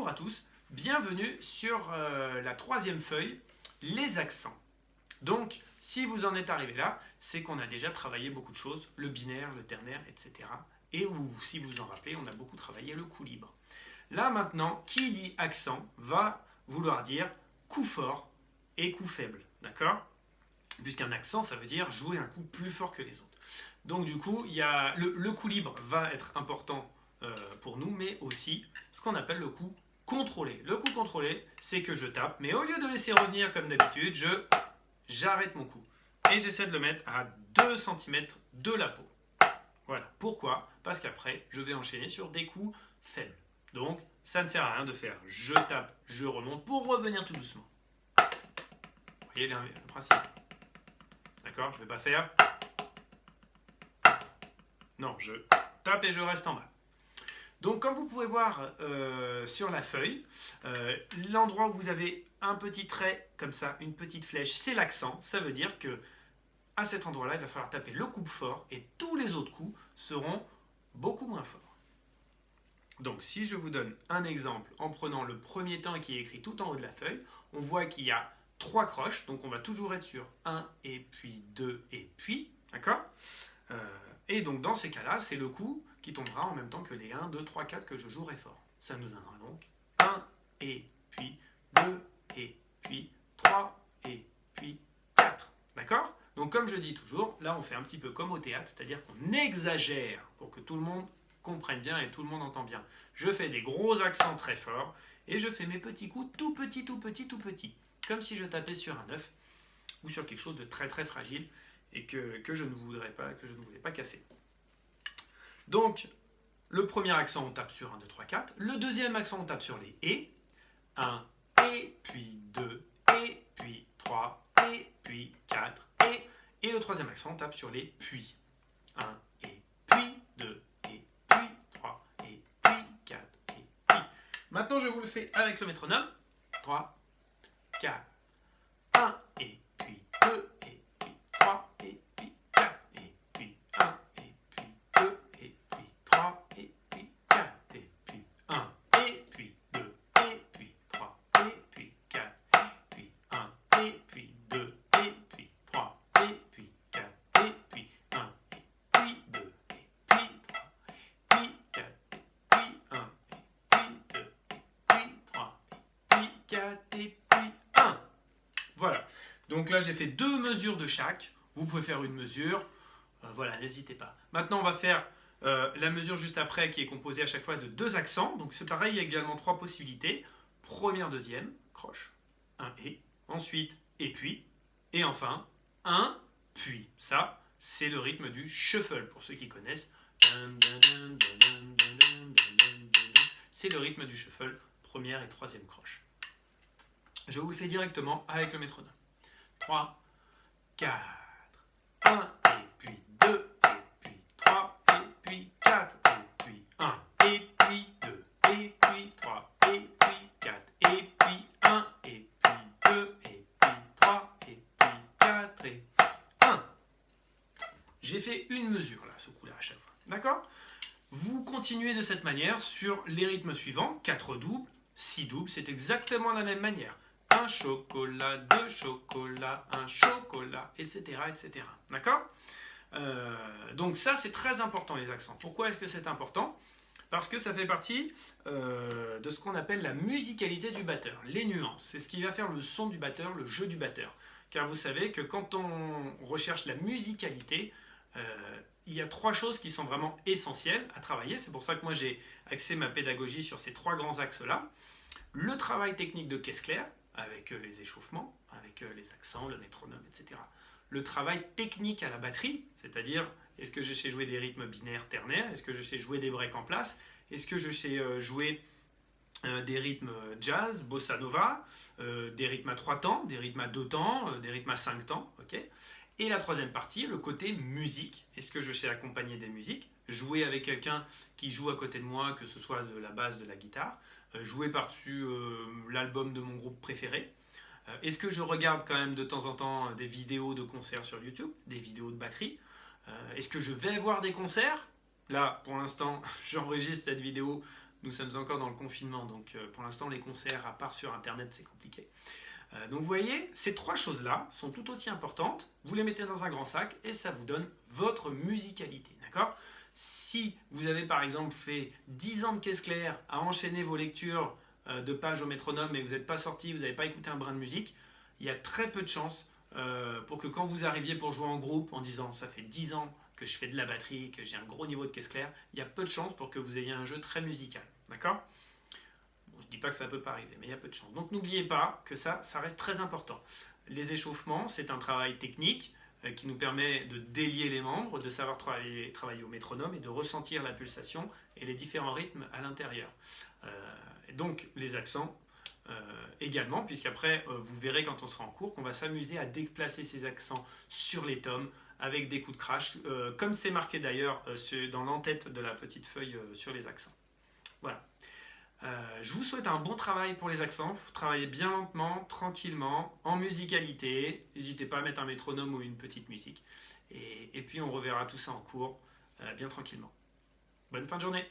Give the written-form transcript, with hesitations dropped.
Bonjour à tous, bienvenue sur la troisième feuille, les accents. Donc, si vous en êtes arrivé là, c'est qu'on a déjà travaillé beaucoup de choses, le binaire, le ternaire, etc. Et si vous en rappelez, on a beaucoup travaillé le coup libre. Là maintenant, qui dit accent va vouloir dire coup fort et coup faible, d'accord? Puisqu'un accent, ça veut dire jouer un coup plus fort que les autres. Donc du coup, il y a le coup libre va être important pour nous, mais aussi ce qu'on appelle le coup contrôlé. Le coup contrôlé, c'est que je tape, mais au lieu de laisser revenir comme d'habitude, j'arrête mon coup. Et j'essaie de le mettre à 2 cm de la peau. Voilà. Pourquoi? Parce qu'après, je vais enchaîner sur des coups faibles. Donc, ça ne sert à rien de faire je tape, je remonte pour revenir tout doucement. Vous voyez le principe? D'accord? Je ne vais pas faire. Non, je tape et je reste en bas. Donc, comme vous pouvez voir sur la feuille, l'endroit où vous avez un petit trait comme ça, une petite flèche, c'est l'accent. Ça veut dire que à cet endroit-là, il va falloir taper le coup fort et tous les autres coups seront beaucoup moins forts. Donc, si je vous donne un exemple en prenant le premier temps qui est écrit tout en haut de la feuille, on voit qu'il y a 3 croches, donc on va toujours être sur 1 et puis 2 et puis, d'accord? Et donc dans ces cas-là, c'est le coup qui tombera en même temps que les 1, 2, 3, 4 que je jouerai fort. Ça nous donnera donc 1 et puis 2 et puis 3 et puis 4. D'accord? Donc comme je dis toujours, là on fait un petit peu comme au théâtre, c'est-à-dire qu'on exagère pour que tout le monde comprenne bien et tout le monde entend bien. Je fais des gros accents très forts et je fais mes petits coups tout petits, tout petits, tout petits. Comme si je tapais sur un œuf ou sur quelque chose de très très fragile et que je ne voulais pas casser. Donc, le premier accent, on tape sur 1, 2, 3, 4. Le deuxième accent, on tape sur les et. 1, et puis 2, et puis 3, et puis 4, et. Et le troisième accent, on tape sur les puis. 1, et puis 2, et puis 3, et puis 4, et puis. Maintenant, je vous le fais avec le métronome. 3, 4, 1, et puis 2, et puis 3, et puis 4, et puis 1, et puis 2, et puis 3, et puis 4, et puis 1, et puis 2, et puis 3, et puis 4, et puis 1, et puis 2, et puis 3, et puis 4, et puis 1, et puis 2, et puis 3, et puis 4, et puis 1, et puis 2, et puis 3, et puis 4, et puis 1. Voilà. Donc là, j'ai fait 2 mesures de chaque. Vous pouvez faire une mesure. Voilà, n'hésitez pas. Maintenant, on va faire la mesure juste après qui est composée à chaque fois de 2 accents. Donc c'est pareil, il y a également 3 possibilités. Première, deuxième, croche. 1 et. Ensuite, et puis. Et enfin, 1, puis. Ça, c'est le rythme du shuffle pour ceux qui connaissent. C'est le rythme du shuffle, première et troisième croche. Je vous le fais directement avec le métronome. 3, 4, 1, et puis 2, et puis 3, et puis 4, et puis 1, et puis 2, et puis 3, et puis 4, et puis 1, et puis 2, et puis 3, et puis 4, et 1. J'ai fait une mesure là, ce coup-là à chaque fois. D'accord? Vous continuez de cette manière sur les rythmes suivants, 4 doubles, 6 doubles, c'est exactement la même manière. Un chocolat, 2 chocolats, un chocolat, etc. etc. D'accord? Donc ça, c'est très important, les accents. Pourquoi est-ce que c'est important? Parce que ça fait partie de ce qu'on appelle la musicalité du batteur, les nuances. C'est ce qui va faire le son du batteur, le jeu du batteur. Car vous savez que quand on recherche la musicalité, il y a 3 choses qui sont vraiment essentielles à travailler. C'est pour ça que moi j'ai axé ma pédagogie sur ces 3 grands axes-là. Le travail technique de caisse claire, avec les échauffements, avec les accents, le métronome, etc. Le travail technique à la batterie, c'est-à-dire est-ce que je sais jouer des rythmes binaires ternaires, est-ce que je sais jouer des breaks en place, est-ce que je sais jouer des rythmes jazz, bossa nova, des rythmes à 3 temps, des rythmes à 2 temps, des rythmes à 5 temps, ok. Et la troisième partie, le côté musique. Est-ce que je sais accompagner des musiques, jouer avec quelqu'un qui joue à côté de moi, que ce soit de la basse, de la guitare, jouer par-dessus l'album de mon groupe préféré. Est-ce que je regarde quand même de temps en temps des vidéos de concerts sur YouTube, des vidéos de batterie? Est-ce que je vais voir des concerts? Là, pour l'instant, j'enregistre cette vidéo, Nous sommes encore dans le confinement, donc pour l'instant les concerts, à part sur internet, c'est compliqué. Donc vous voyez, ces trois choses-là sont tout aussi importantes. Vous les mettez dans un grand sac et ça vous donne votre musicalité. D'accord ? Si vous avez par exemple fait 10 ans de caisse claire à enchaîner vos lectures de pages au métronome et que vous n'êtes pas sorti, vous n'avez pas écouté un brin de musique, il y a très peu de chances pour que quand vous arriviez pour jouer en groupe en disant ça fait 10 ans que je fais de la batterie, que j'ai un gros niveau de caisse claire, il y a peu de chances pour que vous ayez un jeu très musical. D'accord ? Bon, je ne dis pas que ça ne peut pas arriver, mais il y a peu de chances. Donc n'oubliez pas que ça reste très important. Les échauffements, c'est un travail technique qui nous permet de délier les membres, de savoir travailler au métronome et de ressentir la pulsation et les différents rythmes à l'intérieur. Et donc les accents également, puisqu'après vous verrez quand on sera en cours qu'on va s'amuser à déplacer ces accents sur les tomes avec des coups de crash, comme c'est marqué d'ailleurs dans l'entête de la petite feuille sur les accents. Voilà. Je vous souhaite un bon travail pour les accents. Travaillez bien lentement, tranquillement, en musicalité. N'hésitez pas à mettre un métronome ou une petite musique. Et puis on reverra tout ça en cours bien tranquillement. Bonne fin de journée.